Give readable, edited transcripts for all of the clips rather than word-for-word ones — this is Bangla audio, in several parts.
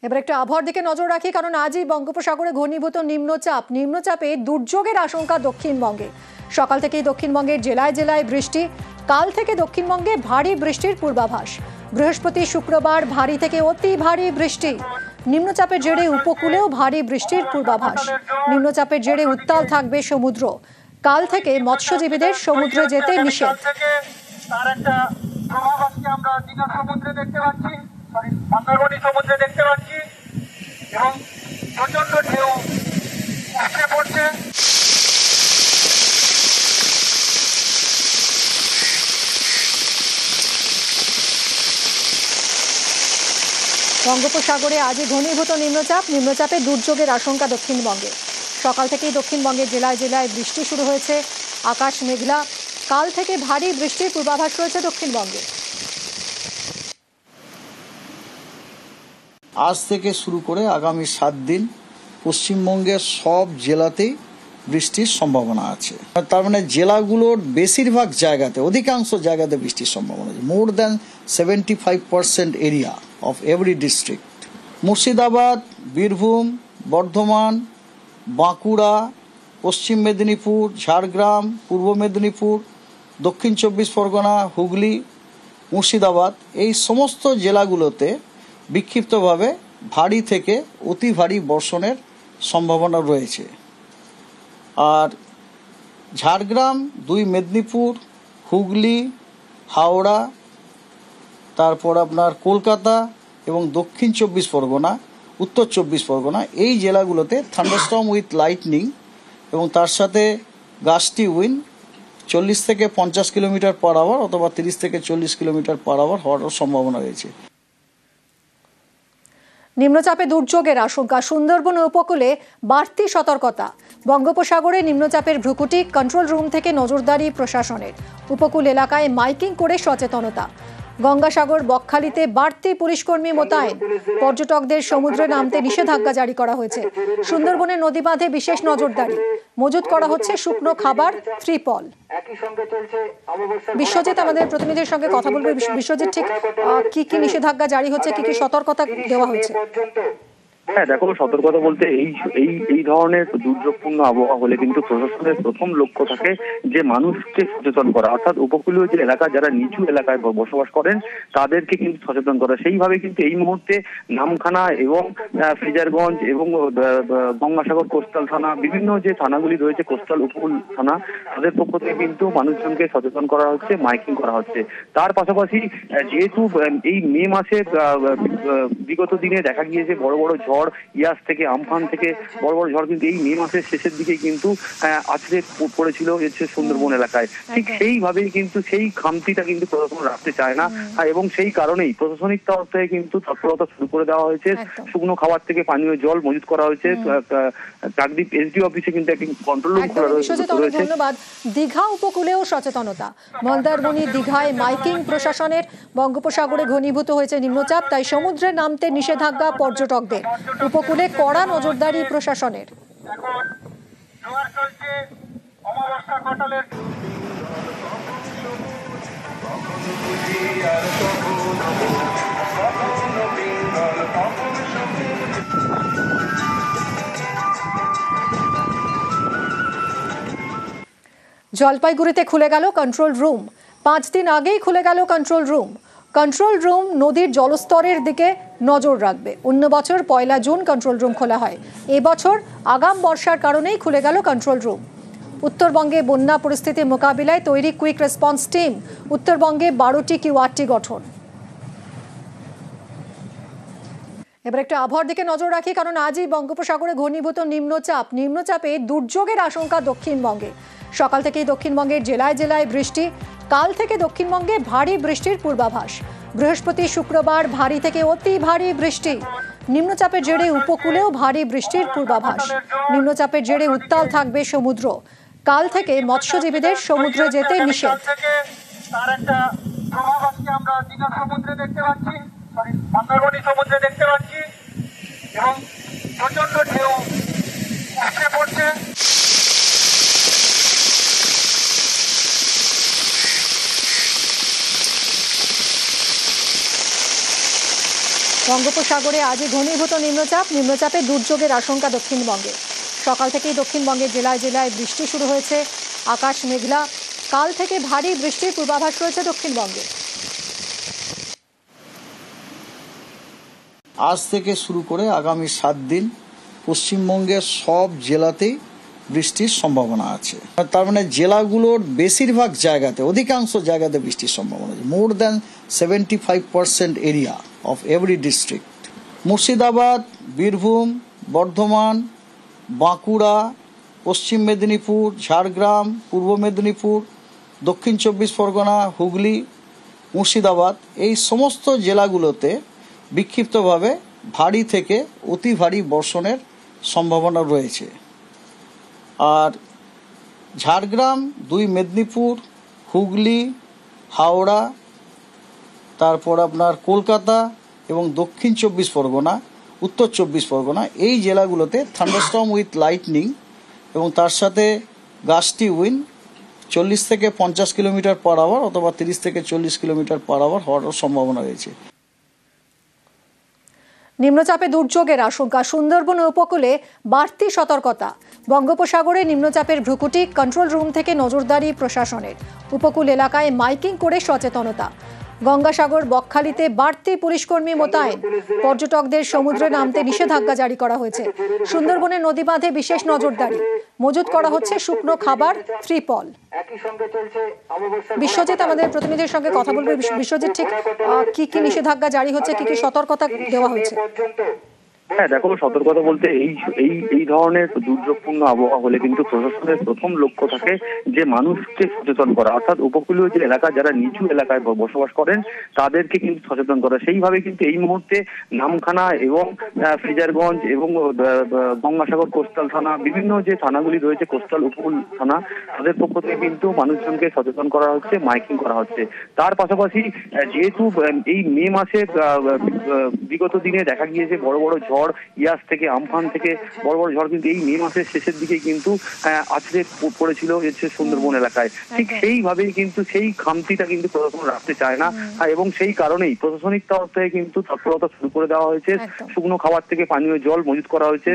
এবার একটু আবহাওয়ার দিকে নজর রাখি, কারণ আজই বঙ্গোপসাগরে ঘনীভূত নিম্নচাপে দুর্যোগের আশঙ্কা দক্ষিণবঙ্গে। সকাল থেকেই দক্ষিণবঙ্গের জেলায় জেলায় বৃষ্টি, কাল থেকে দক্ষিণবঙ্গে ভারী বৃষ্টির পূর্বাভাস। বৃহস্পতি শুক্রবার ভারী থেকে অতি ভারী বৃষ্টি। নিম্নচাপের জেরে উপকূলেও ভারী বৃষ্টির পূর্বাভাস। নিম্নচাপের জেরে উত্তাল থাকবে সমুদ্র। কাল থেকে মৎস্যজীবীদের সমুদ্রে যেতে নিষেধ। তার একটা প্রভাব আজকে আমরা দীঘা সমুদ্রে দেখতে পাচ্ছি, মন্দারমণি সমুদ্রে দেখতে পাচ্ছি, এবং প্রচন্ড ঢেউ উঠে পড়ছে। বঙ্গোপসাগরে আজই ঘনীভূত নিম্নচাপে দুর্যোগের আশঙ্কা দক্ষিণবঙ্গে। সকাল থেকেই দক্ষিণবঙ্গের জেলায় জেলায় বৃষ্টি শুরু হয়েছে। আকাশ মেঘলা, কাল থেকে ভারী বৃষ্টির পূর্বাভাস রয়েছে দক্ষিণবঙ্গে। আজ থেকে শুরু করে আগামী 7 দিন পশ্চিমবঙ্গের সব জেলাতেই বৃষ্টির সম্ভাবনা আছে। তার মানে জেলাগুলোর বেশিরভাগ জায়গাতে, অধিকাংশ জায়গাতে বৃষ্টির সম্ভাবনা আছে। More than 75% area of every district. Murshidabad, Birbhum, Bardhaman, Bankura, পশ্চিম মেদিনীপুর, ঝাড়গ্রাম, পূর্ব মেদিনীপুর, দক্ষিণ 24 পরগনা, হুগলি, মুর্শিদাবাদ, এই সমস্ত জেলাগুলোতে বিক্ষিপ্তভাবে ভারী থেকে অতি ভারী বর্ষণের সম্ভাবনা রয়েছে। আর ঝাড়গ্রাম, 2 মেদিনীপুর, হুগলি, হাওড়া, তারপর আপনার কলকাতা এবং দক্ষিণ 24 পরগনা, উত্তর 24 পরগনা, এই জেলাগুলোতে থান্ডারস্টর্ম উইথ লাইটনিং এবং তার সাথে গাস্টি উইন্ড 40 থেকে 50 কিলোমিটার পার আওয়ার অথবা 30 থেকে 40 কিলোমিটার পার আওয়ার হওয়ার সম্ভাবনা রয়েছে। নিম্নচাপে দুর্যোগের আশঙ্কা, সুন্দরবন উপকূলে বাড়তি সতর্কতা। বঙ্গোপসাগরে নিম্নচাপের ভ্রুকুটি, কন্ট্রোল রুম থেকে নজরদারি প্রশাসনের। উপকূল এলাকায় মাইকিং করে সচেতনতা। গঙ্গাসাগর বকখালিতে বাড়তি পুলিশকর্মী মোতায়েন। পর্যটকদের সমুদ্রে নামতে নিষেধাজ্ঞা জারি করা হয়েছে। সুন্দরবনের নদী বাঁধে বিশেষ নজরদারি। মজুত করা হচ্ছে শুকনো খাবার, ত্রিপল। বিশ্বজিৎ আমাদের প্রতিনিধির সঙ্গে কথা বলবে। বিশ্বজিৎ, ঠিক কি কি নিষেধাজ্ঞা জারি হচ্ছে, কি কি সতর্কতা দেওয়া হয়েছে? হ্যাঁ দেখো, সতর্কতা বলতে এই ধরনের দুর্যোগপূর্ণ আবহাওয়া হলে কিন্তু প্রশাসনের প্রথম লক্ষ্য থাকে যে মানুষকে সচেতন করা, অর্থাৎ উপকূলীয় যে এলাকা, যারা নিচু এলাকায় বসবাস করেন তাদেরকে কিন্তু সচেতন করা। সেইভাবে কিন্তু এই মুহূর্তে নামখানা এবং ফ্রিজারগঞ্জ এবং গঙ্গাসাগর কোস্টাল থানা, বিভিন্ন যে থানাগুলি রয়েছে কোস্টাল উপকূল থানা, তাদের পক্ষ থেকে কিন্তু মানুষজনকে সচেতন করা হচ্ছে, মাইকিং করা হচ্ছে। তার পাশাপাশি যেহেতু এই মে মাসে বিগত দিনে দেখা গিয়েছে বড় বড় ঝড়, ইয়াস থেকে আমফান থেকে বড় বড় ঝড় কিন্তু এই মে মাসের শেষের দিকে কিন্তু আছড়ে পড়েছিল সুন্দরবন এলাকায়। ঠিক সেইভাবেই কিন্তু সেই খামতিটা কিন্তু প্রশাসন রাখতে চায় না, এবং সেই কারণেই প্রশাসনিক তরফ থেকে কিন্তু তৎপরতা শুরু করে দেওয়া হয়েছে। শুকনো খাবার থেকে পানীয় জল মজুত করা হয়েছে। কাকদ্বীপ এসডি অফিসে কিন্তু একটি কন্ট্রোল রুম খোলা রয়েছে। ধন্যবাদ। দীঘা উপকূলেও সচেতনতা। মন্দারমণি, দীঘায় মাইকিং প্রশাসনের। বঙ্গোপসাগরে ঘনীভূত হয়েছে নিম্নচাপ, তাই সমুদ্রে নামতে নিষেধাজ্ঞা পর্যটকদের। উপকূলে কড়া নজরদারি প্রশাসনের। জলপাইগুড়িতে খুলে গেল কন্ট্রোল রুম। 5 দিন আগেই খুলে গেল কন্ট্রোল রুম। কন্ট্রোল রুম নদীর জলস্তরের দিকে নজর রাখবে। অন্য বছর 1 জুন কন্ট্রোল রুম খোলা হয়। এবছর আগাম বর্ষার কারণেই খুলে গেল কন্ট্রোল রুম। উত্তরবঙ্গে বন্যা পরিস্থিতি মোকাবিলায় তৈরি কুইক রেসপন্স টিম। উত্তরবঙ্গে 12টি কিউআরটি গঠন। এবার একটু আবহাওয়ার দিকে নজর রাখি, কারণ আজই বঙ্গোপসাগরে ঘনীভূত নিম্নচাপে দুর্যোগের আশঙ্কা দক্ষিণবঙ্গে। সকাল থেকেই দক্ষিণবঙ্গের জেলায় জেলায় বৃষ্টি, কাল থেকে দক্ষিণবঙ্গে ভারী বৃষ্টির পূর্বাভাস। বৃহস্পতি শুক্রবার ভারী থেকে অতি ভারী বৃষ্টি। নিম্নচাপের জেরে উপকূলেও ভারী বৃষ্টির পূর্বাভাস। নিম্নচাপের জেরে উত্তাল থাকবে সমুদ্র। কাল থেকে মৎস্যজীবীদের সমুদ্রে যেতে নিষেধ। তার একটা প্রভাব আজকে আমরা দীঘা সমুদ্রে দেখতে পাচ্ছি, মন্দারমণি সমুদ্রে দেখতে পাচ্ছি, এবং প্রচন্ড ঢেউ উঠে পড়ছে। বঙ্গোপসাগরে আজই ঘনীভূত নিম্নচাপে দুর্যোগের আশঙ্কা দক্ষিণবঙ্গে। সকাল থেকেই দক্ষিণবঙ্গের জেলায় জেলায় বৃষ্টি শুরু হয়েছে। আকাশ মেঘলা, কাল থেকে ভারী বৃষ্টির পূর্বাভাস রয়েছে দক্ষিণবঙ্গে। আজ থেকে শুরু করে আগামী 7 দিন পশ্চিমবঙ্গের সব জেলাতেই বৃষ্টির সম্ভাবনা আছে। তার মানে জেলাগুলোর বেশিরভাগ জায়গাতে, অধিকাংশ জায়গাতে বৃষ্টির সম্ভাবনা আছে। More than 75% area of every district. Murshidabad, Birbhum, Bardhaman, Bankura, পশ্চিম মেদিনীপুর, ঝাড়গ্রাম, পূর্ব মেদিনীপুর, দক্ষিণ 24 পরগনা, হুগলি, মুর্শিদাবাদ, এই সমস্ত জেলাগুলোতে বিক্ষিপ্তভাবে ভারী থেকে অতি ভারী বর্ষণের সম্ভাবনা রয়েছে। আর ঝাড়গ্রাম, 2 মেদিনীপুর, হুগলি, হাওড়া, তারপর আপনার কলকাতা এবং দক্ষিণ 24 পরগনা, উত্তর 24 পরগনা, এই জেলাগুলোতে থান্ডারস্টর্ম উইথ লাইটনিং এবং তার সাথে গাস্টি উইন্ড 40 থেকে 50 কিলোমিটার পার আওয়ার অথবা 30 থেকে 40 কিলোমিটার পার আওয়ার হওয়ার সম্ভাবনা রয়েছে। নিম্নচাপে দুর্যোগের আশঙ্কা, সুন্দরবন উপকূলে বাড়তি সতর্কতা। বঙ্গোপসাগরে নিম্নচাপের ভ্রুকুটি, কন্ট্রোল রুম থেকে নজরদারি প্রশাসনের। উপকূল এলাকায় মাইকিং করে সচেতনতা। গঙ্গাসাগর, বকখালিতে বাড়তি পুলিশকর্মী মোতায়েন। পর্যটকদের সমুদ্রে নামতে নিষেধাজ্ঞা জারি করা হয়েছে। সুন্দরবনের নদী বাঁধে বিশেষ নজরদারি। মজুত করা হচ্ছে শুকনো খাবার, ত্রিপল। বিশ্বজিৎ আমাদের প্রতিনিধির সঙ্গে কথা বলবে। বিশ্বজিৎ, ঠিক কি কি নিষেধাজ্ঞা জারি হচ্ছে, কি কি সতর্কতা দেওয়া হয়েছে? হ্যাঁ, দেখো, সতর্কতা বলতে এই ধরনের দুর্যোগপূর্ণ আবহাওয়া হলে কিন্তু প্রশাসনের প্রথম লক্ষ্য থাকে যে মানুষকে সচেতন করা, অর্থাৎ উপকূলীয় যে এলাকা, যারা নিচু এলাকায় বসবাস করেন তাদেরকে কিন্তু সচেতন করা। সেইভাবে কিন্তু এই মুহূর্তে নামখানা এবং ফ্রিজারগঞ্জ এবং গঙ্গাসাগর কোস্টাল থানা, বিভিন্ন যে থানাগুলি রয়েছে, কোস্টাল উপকূল থানা, তাদের পক্ষ থেকে কিন্তু মানুষজনকে সচেতন করা হচ্ছে, মাইকিং করা হচ্ছে। তার পাশাপাশি যেহেতু এই মে মাসে বিগত দিনে দেখা গিয়েছে বড় বড় ঝড়, ইয়াস থেকে আমফান থেকে বড় বড় ঝড় কিন্তু এই মে মাসের শেষের দিকে কিন্তু আছড়ে পড়েছিল সুন্দরবন এলাকায়। ঠিক সেইভাবেই কিন্তু সেই খামতিটা কিন্তু প্রশাসন রাখতে চায় না, এবং সেই কারণেই প্রশাসনিক তরফ থেকে কিন্তু তৎপরতা শুরু করে দেওয়া হয়েছে। শুকনো খাবার থেকে পানীয় জল মজুত করা হয়েছে।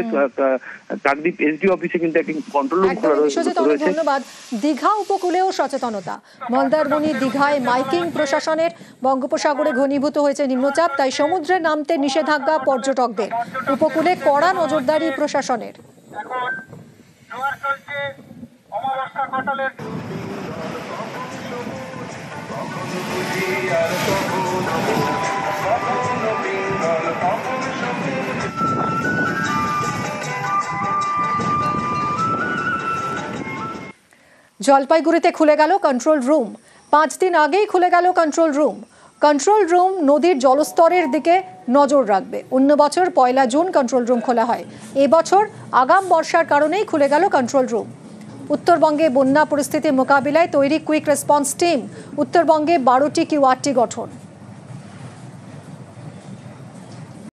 কাকদ্বীপ এসডি অফিসে কিন্তু একটি কন্ট্রোল রুম খোলা রয়েছে। ধন্যবাদ। দীঘা উপকূলেও সচেতনতা। মন্দারমণি, দীঘায় মাইকিং প্রশাসনের। বঙ্গোপসাগরে ঘনীভূত হয়েছে নিম্নচাপ, তাই সমুদ্রে নামতে নিষেধাজ্ঞা পর্যটকদের। উপকূলে কড়া নজরদারি প্রশাসনের। এখন জোয়ার চলছে, অমাবস্যা ঘটালের জলপাইগুড়িতে খুলে গেল কন্ট্রোল রুম। 5 দিন আগেই খুলে গেল কন্ট্রোল রুম। কন্ট্রোল রুম নদীর জলস্তরের দিকে নজর রাখবে। অন্য বছর 1 জুন কন্ট্রোল রুম খোলা হয়। এবছর আগাম বর্ষার কারণেই খুলে গেল কন্ট্রোল রুম। উত্তরবঙ্গে বন্যা পরিস্থিতি মোকাবিলায় তৈরি কুইক রেসপন্স টিম। উত্তরবঙ্গে 12টি কিউআরটি গঠন।